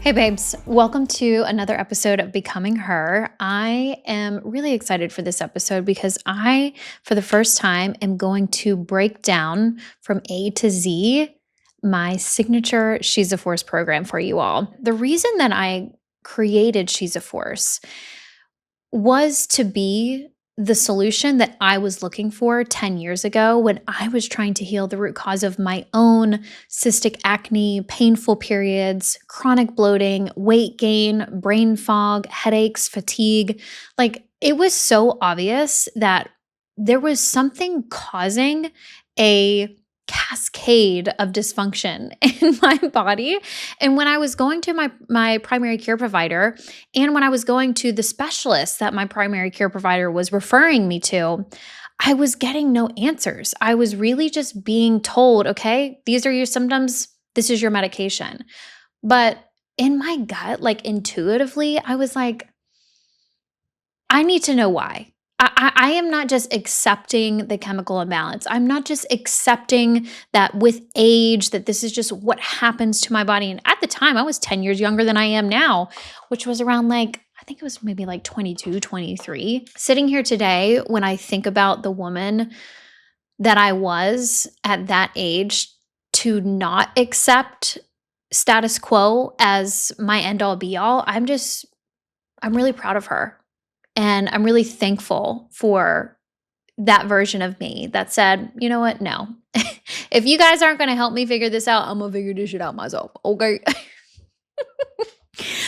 Hey babes, welcome to another episode of Becoming Her. I am really excited for this episode because I, for the first time, am going to break down from A to Z my signature She's a Force program for you all. The reason that I created She's a Force was to be the solution that I was looking for 10 years ago when I was trying to heal the root cause of my own cystic acne, painful periods, chronic bloating, weight gain, brain fog, headaches, fatigue. Like it was so obvious that there was something causing a cascade of dysfunction in my body. And when I was going to my primary care provider, and when I was going to the specialist that my primary care provider was referring me to, I was getting no answers. I was really just being told, okay, these are your symptoms, this is your medication. But in my gut, like intuitively, I was like, I need to know why. I am not just accepting the chemical imbalance. I'm not just accepting that with age, that this is just what happens to my body. And at the time, I was 10 years younger than I am now, which was around like, I think it was maybe like 22, 23. Sitting here today, when I think about the woman that I was at that age, to not accept status quo as my end all be all, I'm really proud of her. And I'm really thankful for that version of me that said, you know what? No. If you guys aren't going to help me figure this out, I'm going to figure this shit out myself. Okay.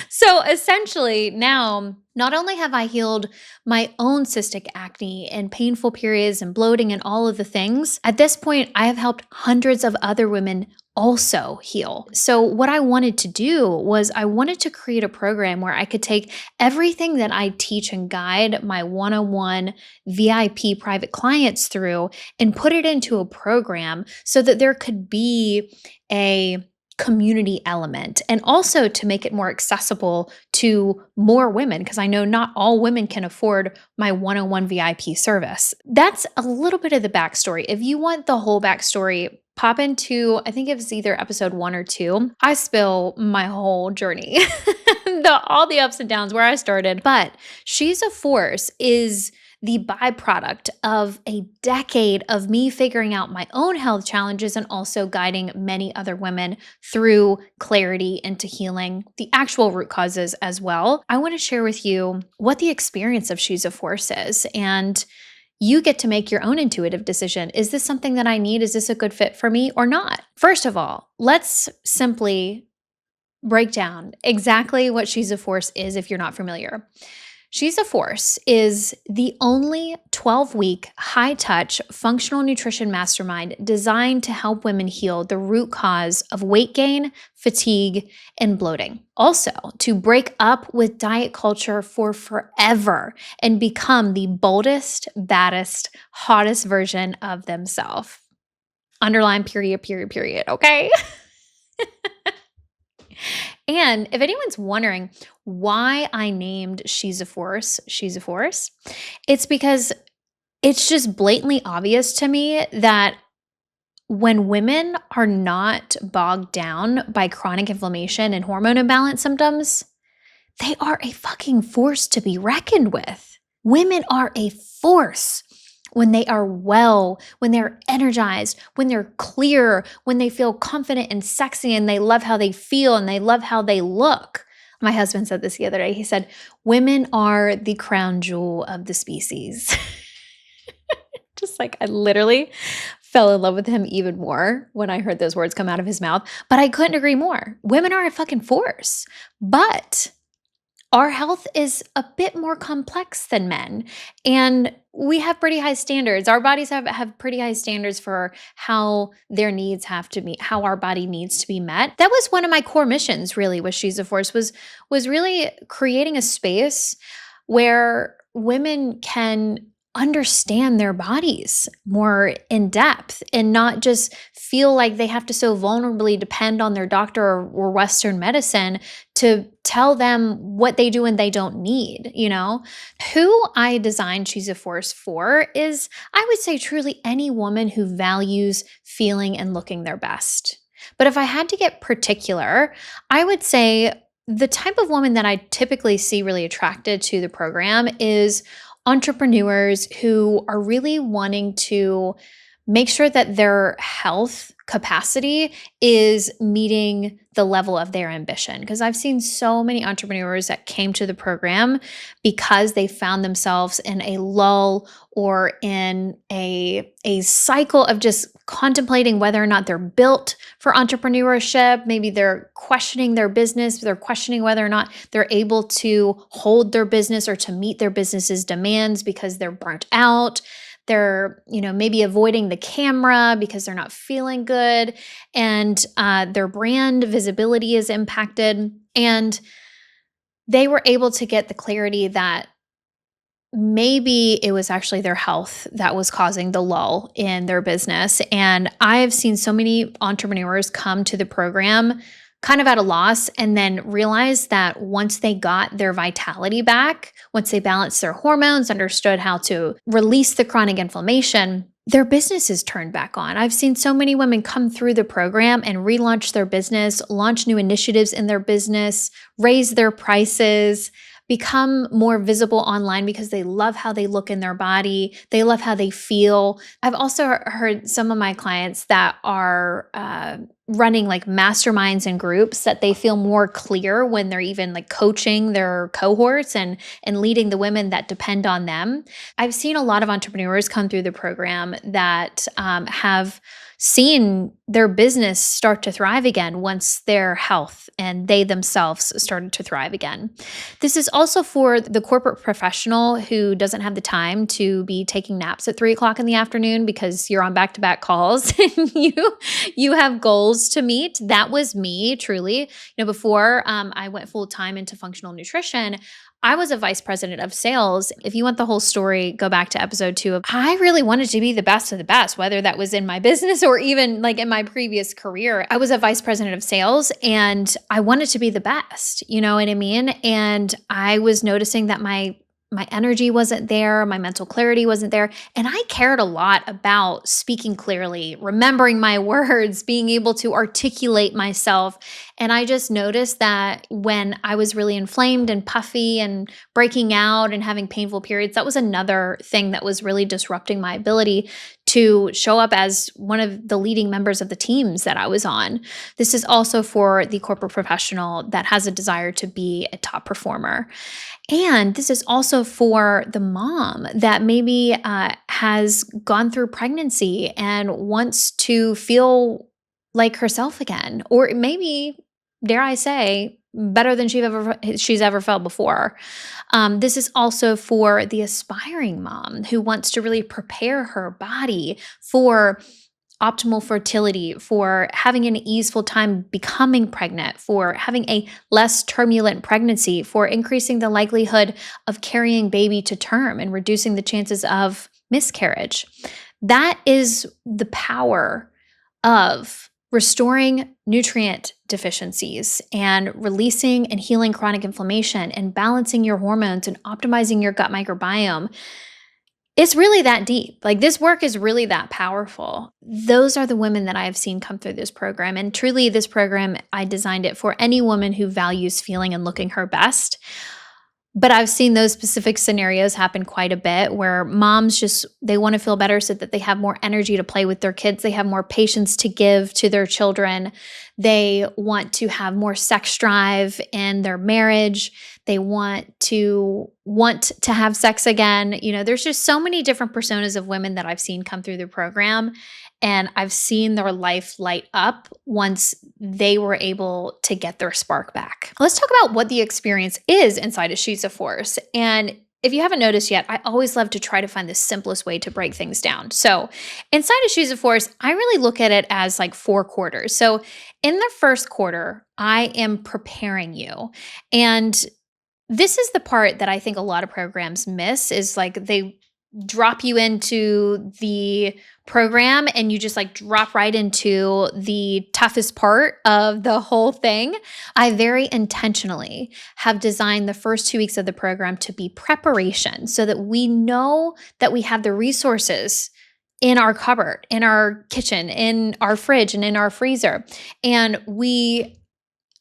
So essentially, now, not only have I healed my own cystic acne and painful periods and bloating and all of the things, at this point, I have helped hundreds of other women also heal. So, what I wanted to do was I wanted to create a program where I could take everything that I teach and guide my one-on-one VIP private clients through and put it into a program so that there could be a community element, and also to make it more accessible to more women, because I know not all women can afford my one-on-one VIP service. That's a little bit of the backstory. If you want the whole backstory, pop into, I think it was either episode 1 or 2. I spill my whole journey, all the ups and downs, where I started. But She's a Force is the byproduct of a decade of me figuring out my own health challenges and also guiding many other women through clarity into healing the actual root causes as well. I want to share with you what the experience of She's a Force is, and you get to make your own intuitive decision. Is this something that I need? Is this a good fit for me or not? First of all, let's simply break down exactly what She's a Force is if you're not familiar. She's a Force is the only 12-week, high-touch, functional nutrition mastermind designed to help women heal the root cause of weight gain, fatigue, and bloating. Also, to break up with diet culture for forever and become the boldest, baddest, hottest version of themselves. Underline period, period, period, okay? And if anyone's wondering why I named She's a Force, it's because it's just blatantly obvious to me that when women are not bogged down by chronic inflammation and hormone imbalance symptoms, they are a fucking force to be reckoned with. Women are a force when they are well, when they're energized, when they're clear, when they feel confident and sexy and they love how they feel and they love how they look. My husband said this the other day. He said, women are the crown jewel of the species. Just like I literally fell in love with him even more when I heard those words come out of his mouth. But I couldn't agree more. Women are a fucking force. But our health is a bit more complex than men, and we have pretty high standards. Our bodies have pretty high standards for how their needs have to meet, how our body needs to be met. That was one of my core missions, really, with She's a Force, was really creating a space where women can understand their bodies more in depth and not just feel like they have to so vulnerably depend on their doctor or Western medicine to tell them what they do and they don't need, you know? Who I designed She's a Force for is, I would say, truly any woman who values feeling and looking their best. But if I had to get particular, I would say the type of woman that I typically see really attracted to the program is entrepreneurs who are really wanting to make sure that their health capacity is meeting the level of their ambition. Because I've seen so many entrepreneurs that came to the program because they found themselves in a lull or in a cycle of just contemplating whether or not they're built for entrepreneurship. Maybe they're questioning their business, they're questioning whether or not they're able to hold their business or to meet their business's demands because they're burnt out. They're, maybe avoiding the camera because they're not feeling good, and their brand visibility is impacted. And they were able to get the clarity that maybe it was actually their health that was causing the lull in their business. And I have seen so many entrepreneurs come to the program kind of at a loss and then realize that once they got their vitality back, once they balanced their hormones, understood how to release the chronic inflammation, their businesses turned back on. I've seen so many women come through the program and relaunch their business, launch new initiatives in their business, raise their prices, become more visible online because they love how they look in their body. They love how they feel. I've also heard some of my clients that are running like masterminds and groups that they feel more clear when they're even like coaching their cohorts and leading the women that depend on them. I've seen a lot of entrepreneurs come through the program that have seen their business start to thrive again once their health and they themselves started to thrive again. This is also for the corporate professional who doesn't have the time to be taking naps at 3 o'clock in the afternoon because you're on back-to-back calls and you have goals to meet. That was me, truly. Before I went full-time into functional nutrition, I was a vice president of sales. If you want the whole story, go back to episode 2. I really wanted to be the best of the best, whether that was in my business or even like in my previous career. I was a vice president of sales and I wanted to be the best, you know what I mean? And I was noticing that my energy wasn't there, my mental clarity wasn't there, and I cared a lot about speaking clearly, remembering my words, being able to articulate myself. And I just noticed that when I was really inflamed and puffy and breaking out and having painful periods, that was another thing that was really disrupting my ability to show up as one of the leading members of the teams that I was on. This is also for the corporate professional that has a desire to be a top performer. And this is also for the mom that maybe has gone through pregnancy and wants to feel like herself again, or maybe, dare I say, better than she's ever felt before. This is also for the aspiring mom who wants to really prepare her body for optimal fertility, for having an easeful time becoming pregnant, for having a less turbulent pregnancy, for increasing the likelihood of carrying baby to term and reducing the chances of miscarriage. That is the power of restoring nutrient deficiencies and releasing and healing chronic inflammation and balancing your hormones and optimizing your gut microbiome. It's really that deep. Like, this work is really that powerful. Those are the women that I have seen come through this program. And truly, this program, I designed it for any woman who values feeling and looking her best. But I've seen those specific scenarios happen quite a bit where moms they want to feel better so that they have more energy to play with their kids. They have more patience to give to their children. They want to have more sex drive in their marriage. They want to have sex again. There's just so many different personas of women that I've seen come through the program. And I've seen their life light up once they were able to get their spark back. Let's talk about what the experience is inside of She's a Force. And if you haven't noticed yet, I always love to try to find the simplest way to break things down. So inside of She's a Force, I really look at it as like 4 quarters. So in the first quarter, I am preparing you. And this is the part that I think a lot of programs miss, is like they drop you into the program and you just like drop right into the toughest part of the whole thing. I very intentionally have designed the first 2 weeks of the program to be preparation so that we know that we have the resources in our cupboard, in our kitchen, in our fridge, and in our freezer. And we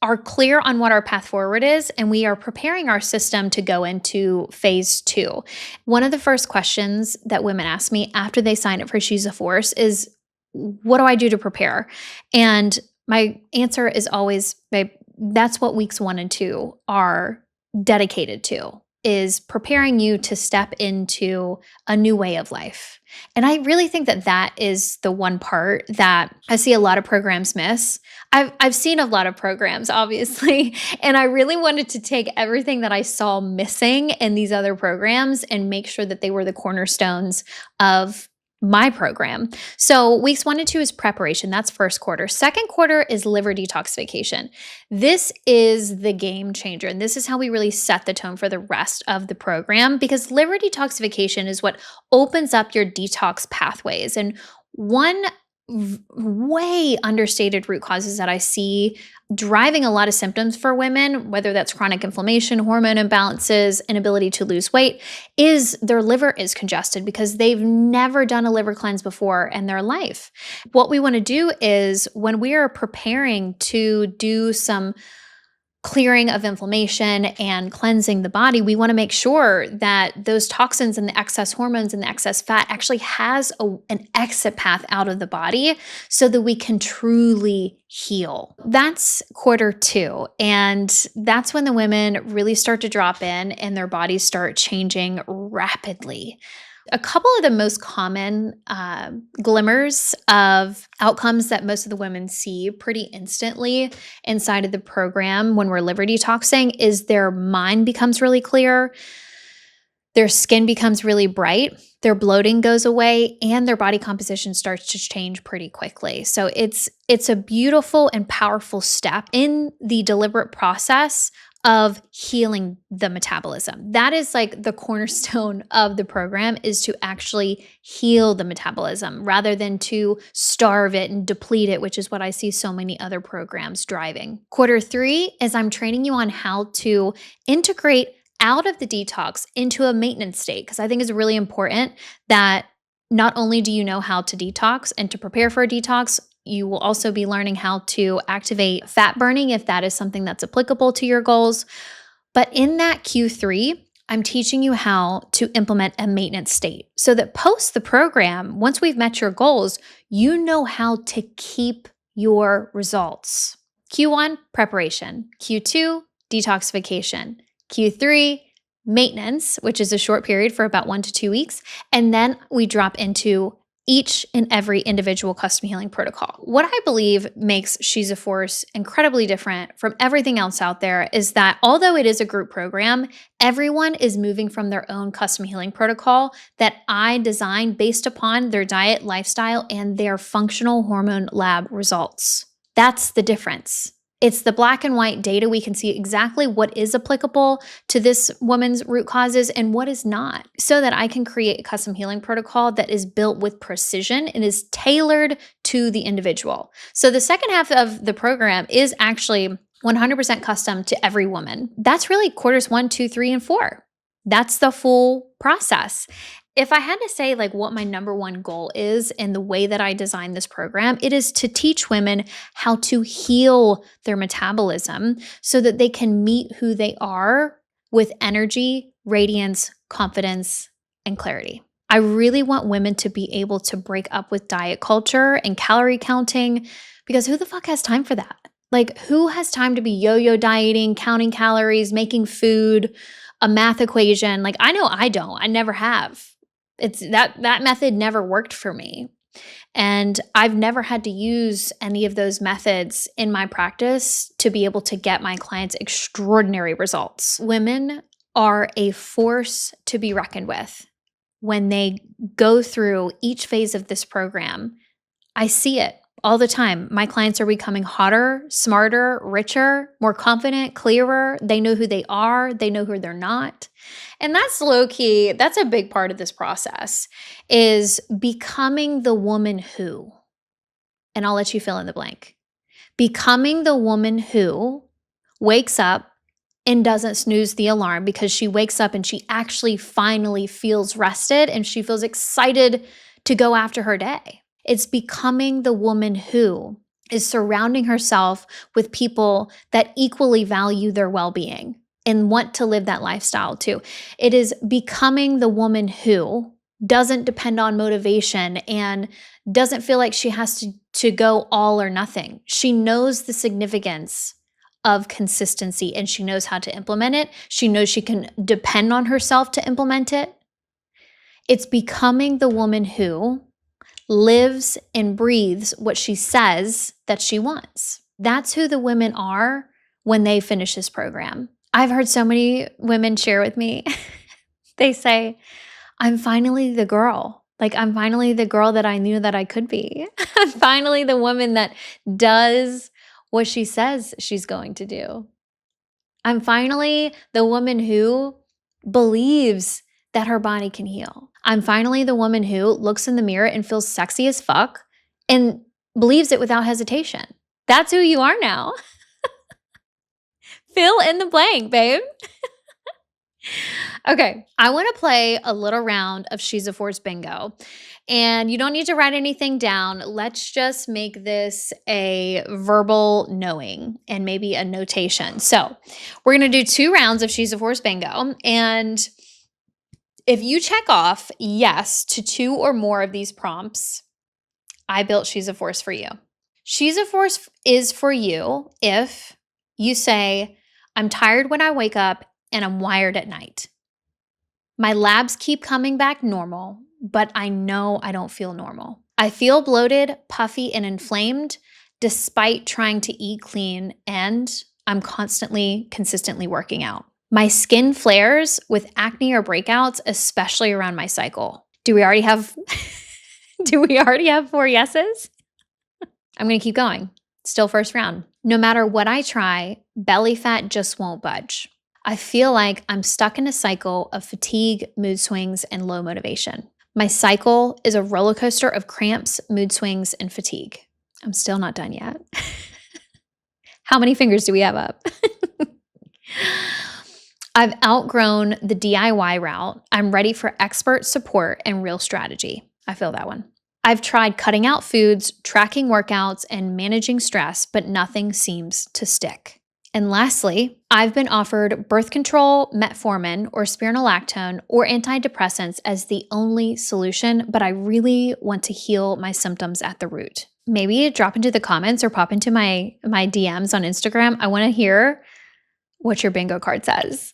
are clear on what our path forward is, and we are preparing our system to go into phase 2. One of the first questions that women ask me after they sign up for She's a Force is, what do I do to prepare? And my answer is always, babe, that's what weeks 1 and 2 are dedicated to, is preparing you to step into a new way of life. And I really think that that is the one part that I see a lot of programs miss. I've seen a lot of programs, obviously, and I really wanted to take everything that I saw missing in these other programs and make sure that they were the cornerstones of my program. So weeks 1 and 2 is preparation. That's first quarter. Second quarter is liver detoxification. This is the game changer. And this is how we really set the tone for the rest of the program, because liver detoxification is what opens up your detox pathways. And one way understated root causes that I see driving a lot of symptoms for women, whether that's chronic inflammation, hormone imbalances, inability to lose weight, is their liver is congested because they've never done a liver cleanse before in their life. What we want to do is, when we are preparing to do some clearing of inflammation and cleansing the body, we want to make sure that those toxins and the excess hormones and the excess fat actually has an exit path out of the body so that we can truly heal. That's quarter 2. And that's when the women really start to drop in and their bodies start changing rapidly. A couple of the most common glimmers of outcomes that most of the women see pretty instantly inside of the program when we're liver detoxing is their mind becomes really clear, their skin becomes really bright, their bloating goes away, and their body composition starts to change pretty quickly. So it's a beautiful and powerful step in the deliberate process of healing the metabolism. That is like the cornerstone of the program, is to actually heal the metabolism rather than to starve it and deplete it, which is what I see so many other programs driving. Quarter 3 is I'm training you on how to integrate out of the detox into a maintenance state, because I think it's really important that not only do you know how to detox and to prepare for a detox, you will also be learning how to activate fat burning if that is something that's applicable to your goals. But in that Q3, I'm teaching you how to implement a maintenance state so that post the program, once we've met your goals, you know how to keep your results. Q1, preparation. Q2, detoxification. Q3, maintenance, which is a short period for about 1 to 2 weeks. And then we drop into each and every individual custom healing protocol. What I believe makes She's a Force incredibly different from everything else out there is that although it is a group program, everyone is moving from their own custom healing protocol that I designed based upon their diet, lifestyle, and their functional hormone lab results. That's the difference. It's the black and white data. We can see exactly what is applicable to this woman's root causes and what is not, so that I can create a custom healing protocol that is built with precision and is tailored to the individual. So the second half of the program is actually 100% custom to every woman. That's really quarters 1, 2, 3, and 4. That's the full process. If I had to say like what my number one goal is in the way that I designed this program, it is to teach women how to heal their metabolism so that they can meet who they are with energy, radiance, confidence, and clarity. I really want women to be able to break up with diet culture and calorie counting, because who the fuck has time for that? Like, who has time to be yo-yo dieting, counting calories, making food, a math equation? Like, I know I don't. I never have. It's that method never worked for me. And I've never had to use any of those methods in my practice to be able to get my clients extraordinary results. Women are a force to be reckoned with when they go through each phase of this program. I see it all the time. My clients are becoming hotter, smarter, richer, more confident, clearer. They know who they are. They know who they're not. And that's low key. That's a big part of this process, is becoming the woman who, and I'll let you fill in the blank. Becoming the woman who wakes up and doesn't snooze the alarm, because she wakes up and she actually finally feels rested and she feels excited to go after her day. It's becoming the woman who is surrounding herself with people that equally value their well-being and want to live that lifestyle too. It is becoming the woman who doesn't depend on motivation and doesn't feel like she has to go all or nothing. She knows the significance of consistency and she knows how to implement it. She knows she can depend on herself to implement it. It's becoming the woman who lives and breathes what she says that she wants. That's who the women are when they finish this program. I've heard so many women share with me, they say, I'm finally the girl. Like, I'm finally the girl that I knew that I could be. I'm finally the woman that does what she says she's going to do. I'm finally the woman who believes that her body can heal. I'm finally the woman who looks in the mirror and feels sexy as fuck and believes it without hesitation. That's who you are now. Fill in the blank, babe. Okay, I want to play a little round of She's a Force bingo. And you don't need to write anything down. Let's just make this a verbal knowing and maybe a notation. So we're going to do 2 rounds of She's a Force bingo. And if you check off yes to 2 or more of these prompts, I built She's a Force for you. She's a Force is for you if you say, I'm tired when I wake up and I'm wired at night. My labs keep coming back normal, but I know I don't feel normal. I feel bloated, puffy, and inflamed despite trying to eat clean, and I'm consistently working out. My skin flares with acne or breakouts, especially around my cycle. Do we already have 4 yeses? I'm going to keep going. Still first round. No matter what I try, belly fat just won't budge. I feel like I'm stuck in a cycle of fatigue, mood swings, and low motivation. My cycle is a roller coaster of cramps, mood swings, and fatigue. I'm still not done yet. How many fingers do we have up? I've outgrown the DIY route. I'm ready for expert support and real strategy. I feel that one. I've tried cutting out foods, tracking workouts, and managing stress, but nothing seems to stick. And lastly, I've been offered birth control, metformin, or spironolactone, or antidepressants as the only solution, but I really want to heal my symptoms at the root. Maybe drop into the comments or pop into my DMs on Instagram. I want to hear what your bingo card says.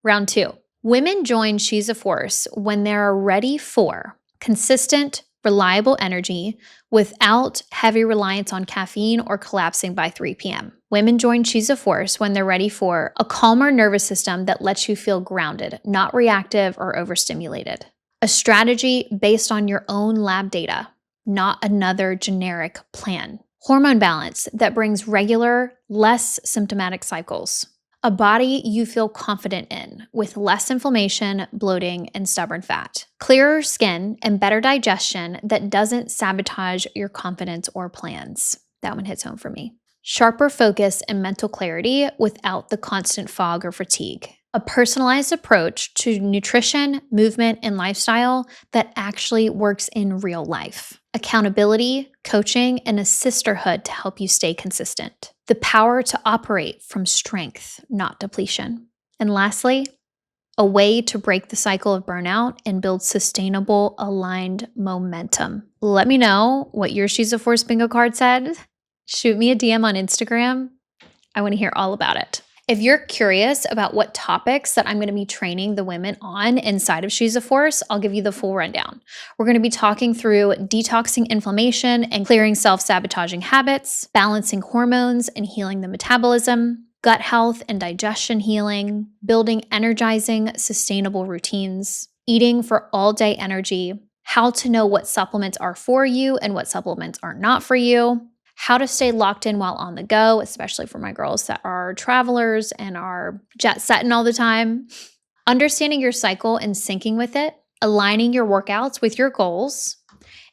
Round 2. Women join She's a Force when they're ready for consistent, reliable energy without heavy reliance on caffeine or collapsing by 3 p.m. Women join She's a Force when they're ready for a calmer nervous system that lets you feel grounded, not reactive or overstimulated. A strategy based on your own lab data, not another generic plan. Hormone balance that brings regular, less symptomatic cycles. A body you feel confident in with less inflammation, bloating, and stubborn fat. Clearer skin and better digestion that doesn't sabotage your confidence or plans. That one hits home for me. Sharper focus and mental clarity without the constant fog or fatigue. A personalized approach to nutrition, movement, and lifestyle that actually works in real life. Accountability, coaching, and a sisterhood to help you stay consistent. The power to operate from strength, not depletion. And lastly, a way to break the cycle of burnout and build sustainable, aligned momentum. Let me know what your She's a Force bingo card said. Shoot me a DM on Instagram. I want to hear all about it. If you're curious about what topics that I'm going to be training the women on inside of She's a Force, I'll give you the full rundown. We're going to be talking through detoxing inflammation and clearing self-sabotaging habits, balancing hormones and healing the metabolism, gut health and digestion healing, building energizing, sustainable routines, eating for all-day energy, how to know what supplements are for you and what supplements are not for you, how to stay locked in while on the go, especially for my girls that are travelers and are jet setting all the time. Understanding your cycle and syncing with it, aligning your workouts with your goals,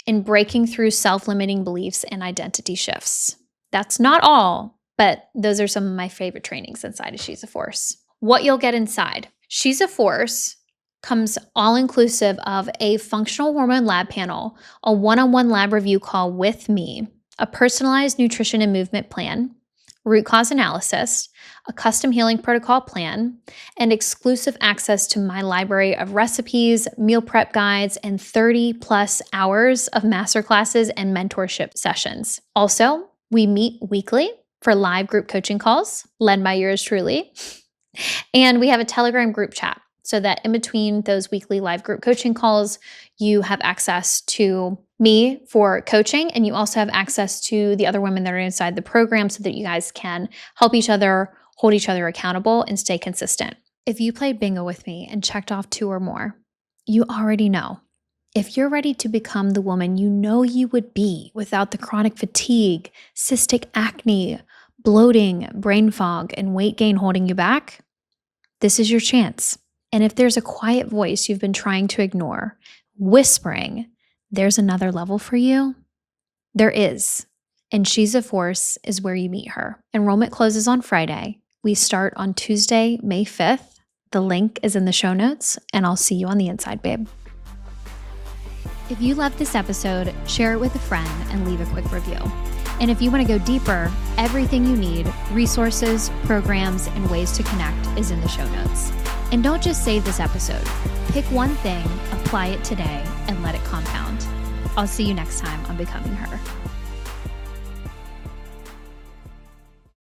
and breaking through self-limiting beliefs and identity shifts. That's not all, but those are some of my favorite trainings inside of She's a Force. What you'll get inside. She's a Force comes all inclusive of a functional hormone lab panel, a one-on-one lab review call with me, a personalized nutrition and movement plan, root cause analysis, a custom healing protocol plan, and exclusive access to my library of recipes, meal prep guides, and 30 plus hours of masterclasses and mentorship sessions. Also, we meet weekly for live group coaching calls led by yours truly. And we have a Telegram group chat so that in between those weekly live group coaching calls, you have access to me for coaching, and you also have access to the other women that are inside the program so that you guys can help each other, hold each other accountable, and stay consistent. If you played bingo with me and checked off 2 or more, you already know. If you're ready to become the woman you know you would be without the chronic fatigue, cystic acne, bloating, brain fog, and weight gain holding you back, this is your chance. And if there's a quiet voice you've been trying to ignore, whispering, there's another level for you, there is. And She's a Force is where you meet her. Enrollment closes on Friday. We start on Tuesday, May 5th. The link is in the show notes, and I'll see you on the inside, babe. If you loved this episode, share it with a friend and leave a quick review. And if you want to go deeper, everything you need, resources, programs, and ways to connect is in the show notes. And don't just save this episode. Pick one thing, apply it today, and let it compound. I'll see you next time on Becoming Her.